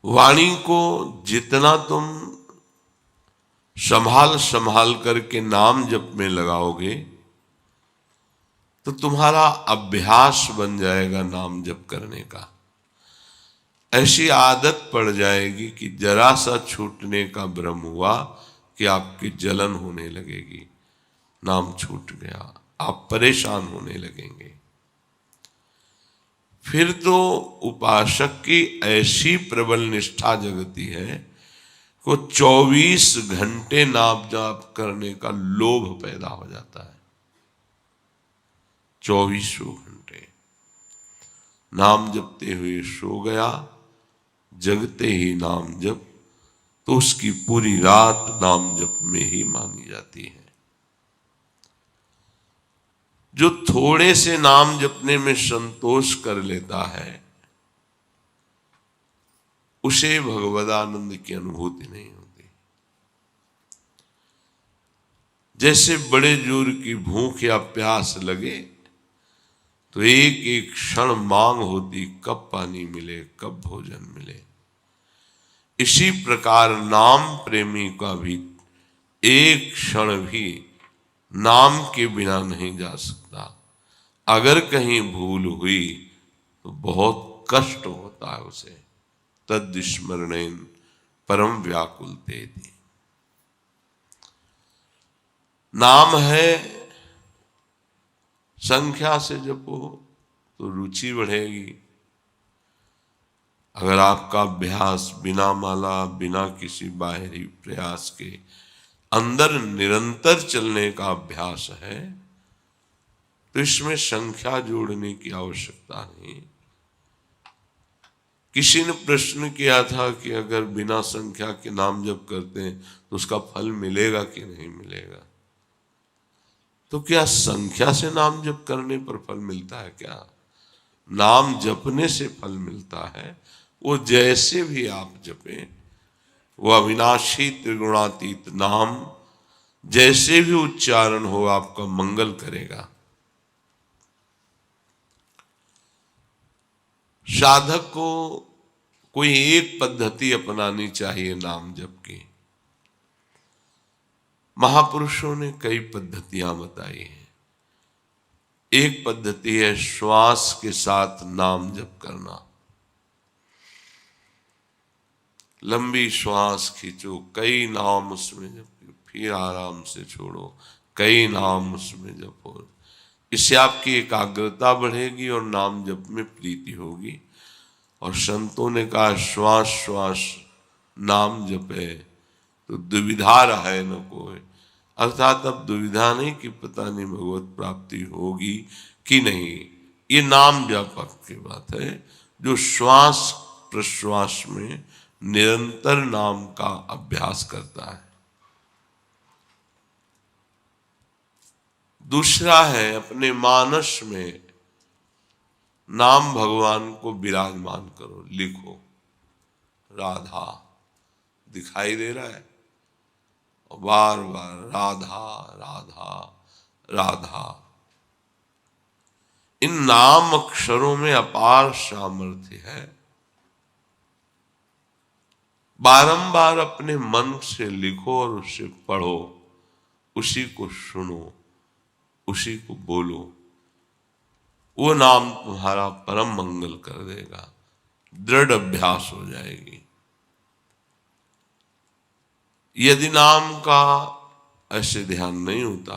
वाणी को जितना तुम संभाल संभाल करके नाम जप में लगाओगे तो तुम्हारा अभ्यास बन जाएगा नाम जप करने का। ऐसी आदत पड़ जाएगी कि जरा सा छूटने का भ्रम हुआ कि आपकी जलन होने लगेगी, नाम छूट गया, आप परेशान होने लगेंगे। फिर तो उपासक की ऐसी प्रबल निष्ठा जगती है को 24 घंटे नाम जाप करने का लोभ पैदा हो जाता है। 24 घंटे नाम जपते हुए सो गया, जगते ही नाम जप, तो उसकी पूरी रात नाम जप में ही मानी जाती है। जो थोड़े से नाम जपने में संतोष कर लेता है उसे भगवदानंद की अनुभूति नहीं होती। जैसे बड़े जोर की भूख या प्यास लगे तो एक एक क्षण मांग होती, कब पानी मिले, कब भोजन मिले। इसी प्रकार नाम प्रेमी का भी एक क्षण भी नाम के बिना नहीं जा सकता। अगर कहीं भूल हुई तो बहुत कष्ट होता है उसे। तद स्मरणेन परम व्याकुल तेति। नाम है, संख्या से जपो तो रुचि बढ़ेगी। अगर आपका अभ्यास बिना माला, बिना किसी बाहरी प्रयास के अंदर निरंतर चलने का अभ्यास है तो इसमें संख्या जोड़ने की आवश्यकता नहीं। किसी ने प्रश्न किया था कि अगर बिना संख्या के नाम जप करते हैं तो उसका फल मिलेगा कि नहीं मिलेगा। तो क्या संख्या से नाम जप करने पर फल मिलता है क्या? नाम जपने से फल मिलता है। वो जैसे भी आप जपें, वो अविनाशी त्रिगुणातीत नाम जैसे भी उच्चारण हो आपका मंगल करेगा। साधक को कोई एक पद्धति अपनानी चाहिए नाम जप की। महापुरुषों ने कई पद्धतियां बताई हैं। एक पद्धति है श्वास के साथ नाम जप करना। लंबी श्वास खींचो, कई नाम उसमें जपो, फिर आराम से छोड़ो, कई नाम उसमें जपो। इससे आपकी एकाग्रता बढ़ेगी और नाम जप में प्रीति होगी। और संतों ने कहा श्वास श्वास नाम जपे तो दुविधा रहे न कोई। अर्थात अब दुविधा नहीं कि पता नहीं भगवत प्राप्ति होगी कि नहीं। ये नाम जप की बात है जो श्वास प्रश्वास में निरंतर नाम का अभ्यास करता है। दूसरा है अपने मानस में नाम भगवान को विराजमान करो, लिखो। राधा दिखाई दे रहा है और बार बार राधा राधा राधा। इन नाम अक्षरों में अपार सामर्थ्य है। बारंबार अपने मन से लिखो और उसे पढ़ो, उसी को सुनो, उसी को बोलो। वो नाम तुम्हारा परम मंगल कर देगा, दृढ़ अभ्यास हो जाएगी। यदि नाम का ऐसे ध्यान नहीं होता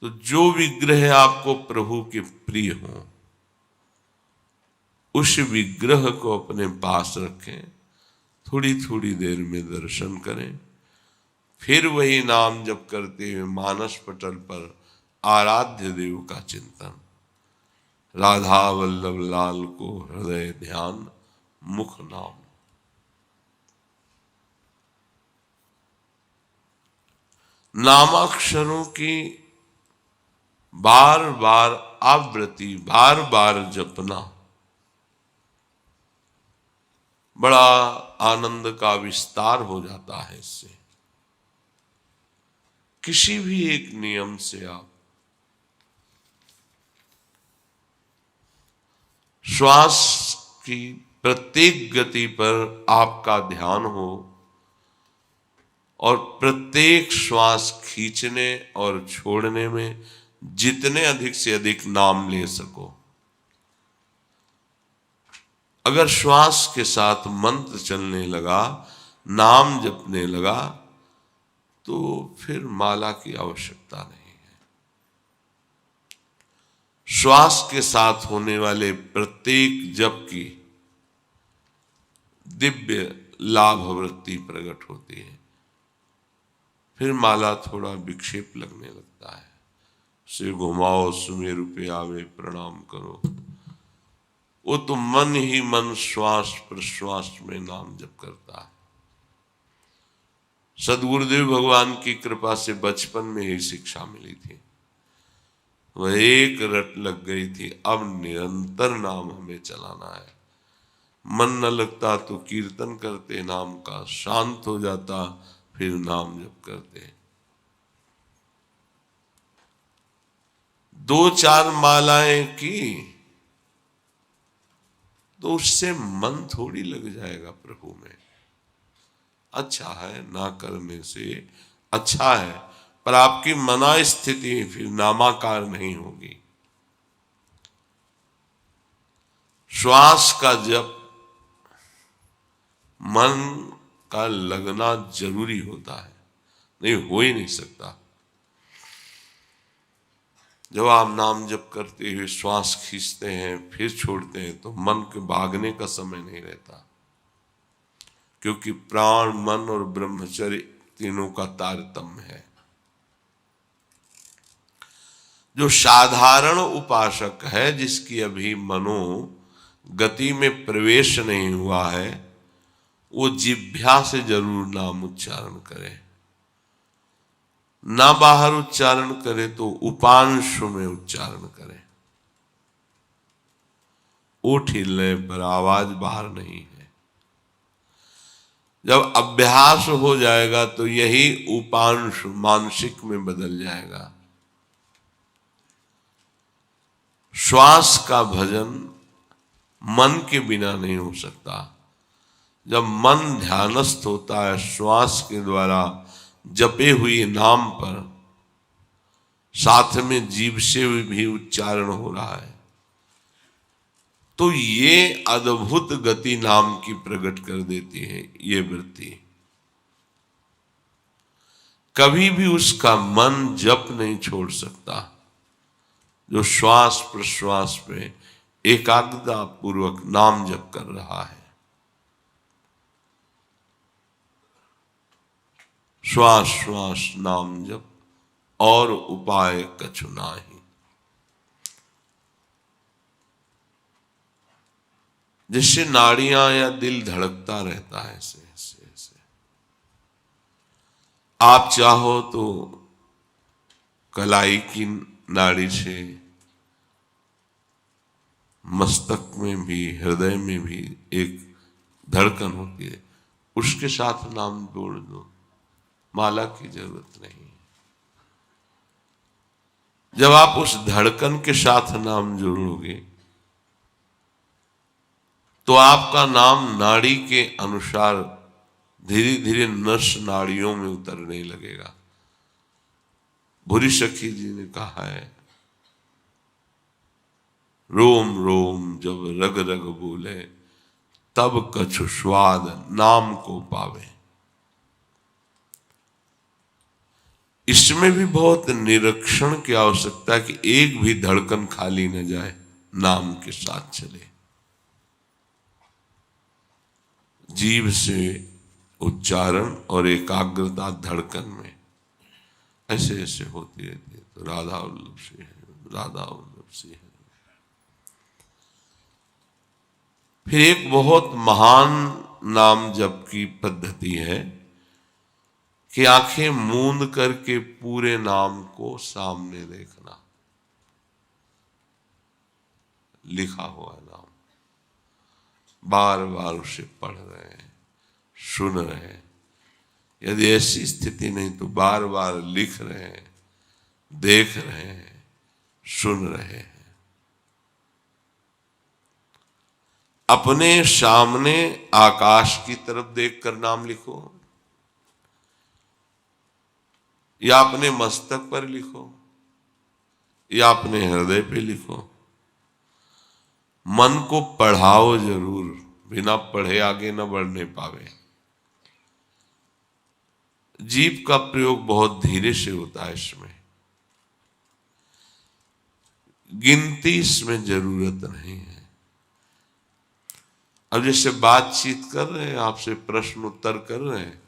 तो जो विग्रह आपको प्रभु के प्रिय हो उस विग्रह को अपने पास रखें, थोड़ी थोड़ी देर में दर्शन करें, फिर वही नाम जप करते हुए मानस पटल पर आराध्य देव का चिंतन। राधा वल्लभ लाल को हृदय ध्यान, मुख नाम। नामाक्षरों की बार बार आवृत्ति, बार बार जपना बड़ा आनंद का विस्तार हो जाता है। इससे किसी भी एक नियम से आप श्वास की प्रत्येक गति पर आपका ध्यान हो और प्रत्येक श्वास खींचने और छोड़ने में जितने अधिक से अधिक नाम ले सको। अगर श्वास के साथ मंत्र चलने लगा, नाम जपने लगा, तो फिर माला की आवश्यकता नहीं है। श्वास के साथ होने वाले प्रत्येक जप की दिव्य लाभ वृत्ति प्रकट होती है। फिर माला थोड़ा विक्षेप लगने लगता है। सिर घुमाओ, सुमेरु पे आवे, प्रणाम करो। वो तो मन ही मन श्वास प्रश्वास में नाम जप करता है। सदगुरुदेव भगवान की कृपा से बचपन में ही शिक्षा मिली थी, वह एक रट लग गई थी। अब निरंतर नाम हमें चलाना है। मन न लगता तो कीर्तन करते नाम का, शांत हो जाता फिर नाम जप करते। 2-4 मालाएं की तो उससे मन थोड़ी लग जाएगा प्रभु में। अच्छा है, ना करने से अच्छा है, पर आपकी मना स्थिति फिर नामाकार नहीं होगी। श्वास का जप मन का लगना जरूरी होता है, नहीं हो ही नहीं सकता। जब आप नाम जप करते हुए श्वास खींचते हैं फिर छोड़ते हैं तो मन के भागने का समय नहीं रहता, क्योंकि प्राण, मन और ब्रह्मचर्य तीनों का तारतम्य है। जो साधारण उपासक है, जिसकी अभी मनो गति में प्रवेश नहीं हुआ है, वो जिह्वा से जरूर नाम उच्चारण करे। ना बाहर उच्चारण करे तो उपांशु में उच्चारण करे। ओठ हिलने पर आवाज बाहर नहीं है। जब अभ्यास हो जाएगा तो यही उपांशु मानसिक में बदल जाएगा। श्वास का भजन मन के बिना नहीं हो सकता। जब मन ध्यानस्थ होता है, श्वास के द्वारा जपे हुए नाम पर साथ में जीभ से भी उच्चारण हो रहा है, तो ये अद्भुत गति नाम की प्रकट कर देती है। ये वृत्ति कभी भी उसका मन जप नहीं छोड़ सकता, जो श्वास प्रश्वास पे एकाग्रता पूर्वक नाम जप कर रहा है। श्वास श्वास नाम जप और उपाय कछु नाही। जिससे नाड़ियां या दिल धड़कता रहता है ऐसे ऐसे ऐसे। आप चाहो तो कलाई की नाड़ी से मस्तक में भी, हृदय में भी एक धड़कन होती है, उसके साथ नाम जोड़ दो, माला की जरूरत नहीं। जब आप उस धड़कन के साथ नाम जोड़ोगे तो आपका नाम नाड़ी के अनुसार धीरे धीरे नस नाड़ियों में उतरने लगेगा। भूरी सखी जी ने कहा है, रोम रोम जब रग रग बोले, तब कछु स्वाद नाम को पावे। इसमें भी बहुत निरीक्षण की आवश्यकता है कि एक भी धड़कन खाली न जाए, नाम के साथ चले। जीभ से उच्चारण और एकाग्रता धड़कन में ऐसे ऐसे होती रहती है। तो राधा वल्लभ से है, राधा वल्लभ से है। फिर एक बहुत महान नाम जप की पद्धति है कि आंखें मूंद करके पूरे नाम को सामने देखना। लिखा हुआ नाम बार बार उसे पढ़ रहे हैं, सुन रहे हैं। यदि ऐसी स्थिति नहीं तो बार बार लिख रहे हैं, देख रहे हैं, सुन रहे हैं। अपने सामने आकाश की तरफ देखकर नाम लिखो, या अपने मस्तक पर लिखो, या अपने हृदय पे लिखो। मन को पढ़ाओ जरूर, बिना पढ़े आगे न बढ़ने पावे। जीभ का प्रयोग बहुत धीरे से होता है, इसमें गिनती इसमें जरूरत नहीं है। अब जैसे बातचीत कर रहे हैं, आपसे प्रश्न उत्तर कर रहे हैं,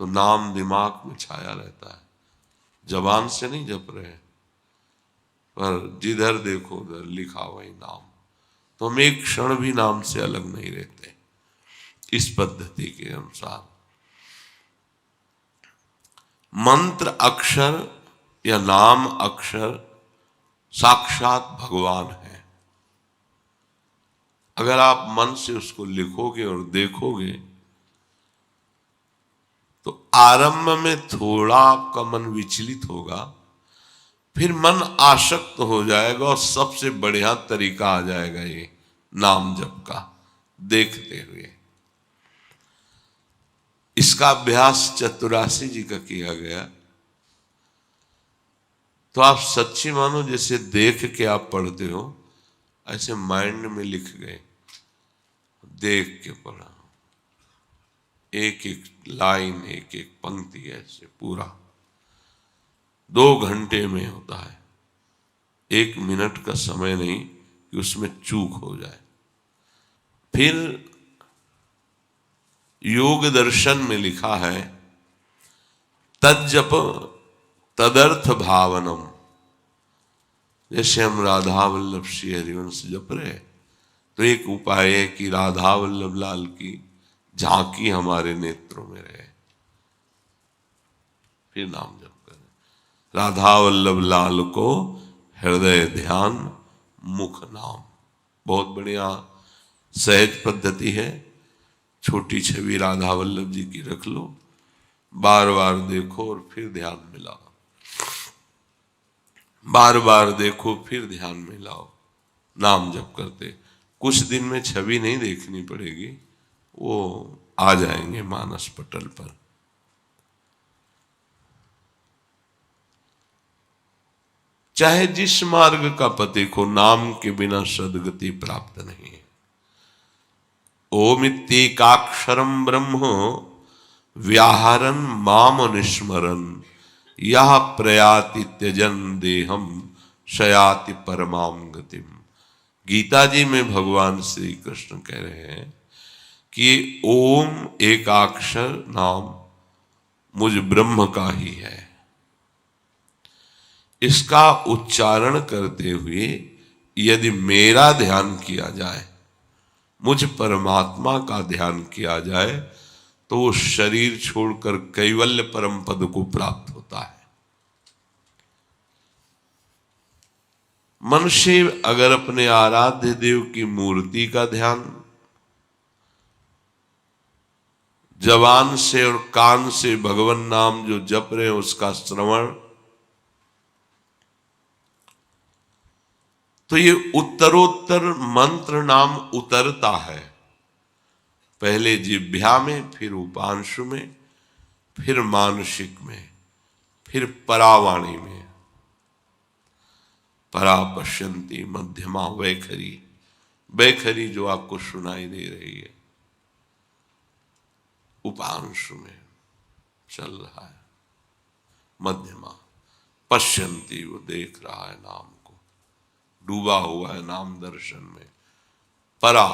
तो नाम दिमाग में छाया रहता है, जबान से नहीं जप रहे हैं, पर जिधर देखो उधर लिखा वही नाम। तो हम एक क्षण भी नाम से अलग नहीं रहते इस पद्धति के अनुसार। मंत्र अक्षर या नाम अक्षर साक्षात भगवान है। अगर आप मन से उसको लिखोगे और देखोगे तो आरंभ में थोड़ा आपका मन विचलित होगा, फिर मन आसक्त हो जाएगा और सबसे बढ़िया तरीका आ जाएगा ये नाम जप का, देखते हुए। इसका अभ्यास चतुरासी जी का किया गया। तो आप सच्ची मानो जैसे देख के आप पढ़ते हो, ऐसे माइंड में लिख गए, देख के पढ़ा, एक एक लाइन एक एक पंक्ति ऐसे पूरा 2 घंटे में होता है। 1 मिनट का समय नहीं कि उसमें चूक हो जाए। फिर योग दर्शन में लिखा है तज्जप तदर्थ भावनम। जैसे हम राधा वल्लभ श्री हरिवंश जप रहे, तो एक उपाय है कि राधा वल्लभ लाल की झांकी हमारे नेत्रों में रहे, फिर नाम जप करें। राधा वल्लभ लाल को हृदय ध्यान मुख नाम। बहुत बढ़िया सहज पद्धति है। छोटी छवि राधा वल्लभ जी की रख लो, बार बार देखो और फिर ध्यान मिलाओ, बार बार देखो फिर ध्यान मिलाओ, नाम जप करते। कुछ दिन में छवि नहीं देखनी पड़ेगी, वो आ जाएंगे मानस पटल पर। चाहे जिस मार्ग का पथिक हो, नाम के बिना सदगति प्राप्त नहीं है। ओमित्येकाक्षरम ब्रह्म व्याहरन माम निस्मरन यह प्रयाति त्यजन देहम शयाति परमाम गतिम। गीता जी में भगवान श्री कृष्ण कह रहे हैं कि ओम एकाक्षर नाम मुझ ब्रह्म का ही है। इसका उच्चारण करते हुए यदि मेरा ध्यान किया जाए, मुझ परमात्मा का ध्यान किया जाए, तो वो शरीर छोड़कर कैवल्य परम पद को प्राप्त होता है। मनुष्य अगर अपने आराध्य देव की मूर्ति का ध्यान जबान से और कान से भगवान नाम जो जप रहे हैं उसका श्रवण, तो ये उत्तरोत्तर मंत्र नाम उतरता है। पहले जिह्वा में, फिर उपांशु में, फिर मानसिक में, फिर परावाणी में। परा पश्यंती मध्यमा वैखरी, वैखरी जो आपको सुनाई दे रही है, उपांशु में चल रहा है, मध्यमा पश्यंती वो देख रहा है नाम को, डूबा हुआ है नाम दर्शन में। परा,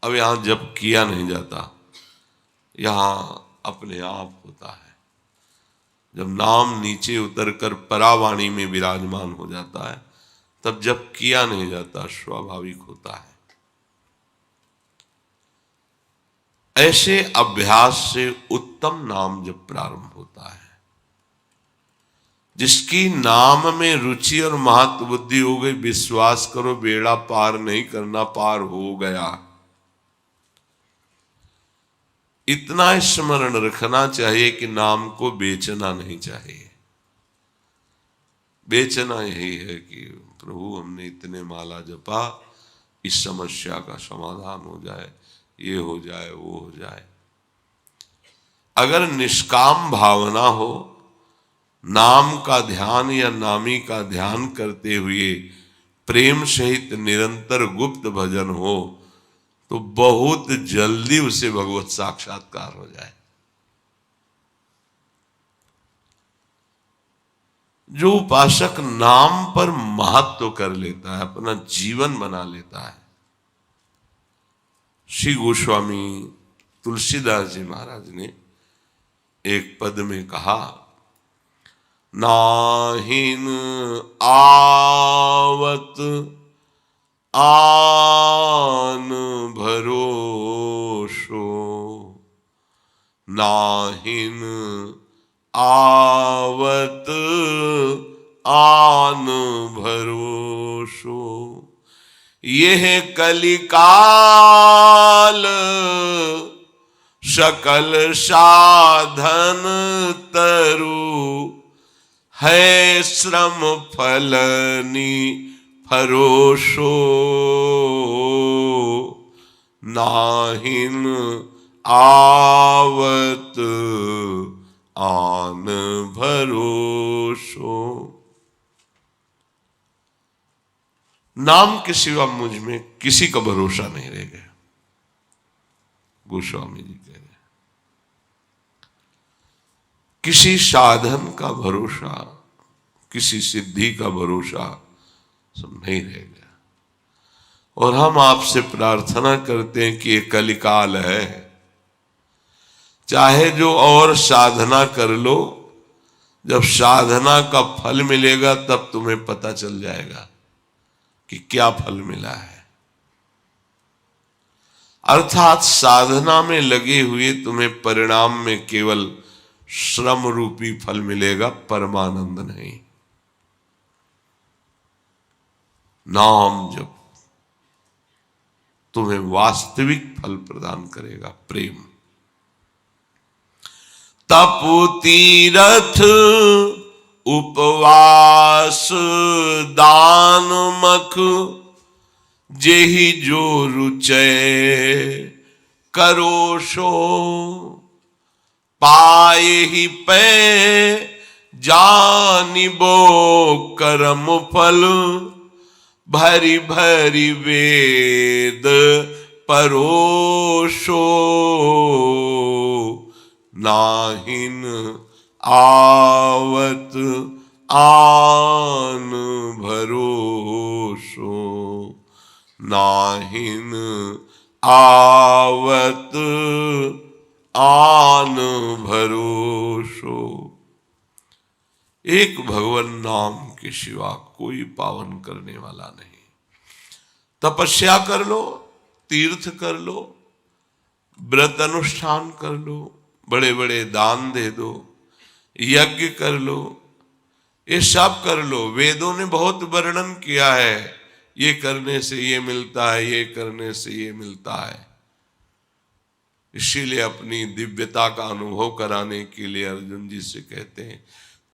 अब यहां जब किया नहीं जाता, यहां अपने आप होता है। जब नाम नीचे उतरकर परावाणी में विराजमान हो जाता है, तब जब किया नहीं जाता, स्वाभाविक होता है। ऐसे अभ्यास से उत्तम नाम जब प्रारंभ होता है, जिसकी नाम में रुचि और महत्व बुद्धि हो गई, विश्वास करो बेड़ा पार नहीं करना, पार हो गया। इतना स्मरण रखना चाहिए कि नाम को बेचना नहीं चाहिए। बेचना यही है कि प्रभु हमने इतने माला जपा, इस समस्या का समाधान हो जाए, ये हो जाए, वो हो जाए। अगर निष्काम भावना हो, नाम का ध्यान या नामी का ध्यान करते हुए प्रेम सहित निरंतर गुप्त भजन हो, तो बहुत जल्दी उसे भगवत साक्षात्कार हो जाए। जो उपासक नाम पर महत्व कर लेता है, अपना जीवन बना लेता है। श्री गोस्वामी तुलसीदास जी महाराज ने एक पद में कहा, नाहिन आवत आन भरोसो, नाहिन आवत आन भरोसो, यह कलिकाल सकल साधन तरु, है श्रम फलनी फरोसो, नाहिन आवत आन भरोसो। नाम के सिवा मुझ में किसी का भरोसा नहीं रह गया, गोस्वामी जी कह रहे। किसी साधन का भरोसा, किसी सिद्धि का भरोसा सब नहीं रह गया। और हम आपसे प्रार्थना करते हैं कि ये कलिकाल है, चाहे जो और साधना कर लो, जब साधना का फल मिलेगा तब तुम्हें पता चल जाएगा कि क्या फल मिला है। अर्थात साधना में लगे हुए तुम्हें परिणाम में केवल श्रम रूपी फल मिलेगा, परमानंद नहीं। नाम जब तुम्हें वास्तविक फल प्रदान करेगा, प्रेम। तप तीरथ उपवास दान मख, जेहि जो रुचय करो सो, पाए ही पे जानिबो कर्म फल, भरी भरी वेद परोसो, नाहिन आवत आन भरोसो, नाहिन आवत आन भरोसो। एक भगवान नाम के सिवा कोई पावन करने वाला नहीं। तपस्या कर लो, तीर्थ कर लो, व्रत अनुष्ठान कर लो, बड़े बड़े दान दे दो, यज्ञ कर लो, ये सब कर लो। वेदों ने बहुत वर्णन किया है, ये करने से ये मिलता है, ये करने से ये मिलता है। इसीलिए अपनी दिव्यता का अनुभव कराने के लिए अर्जुन जी से कहते हैं,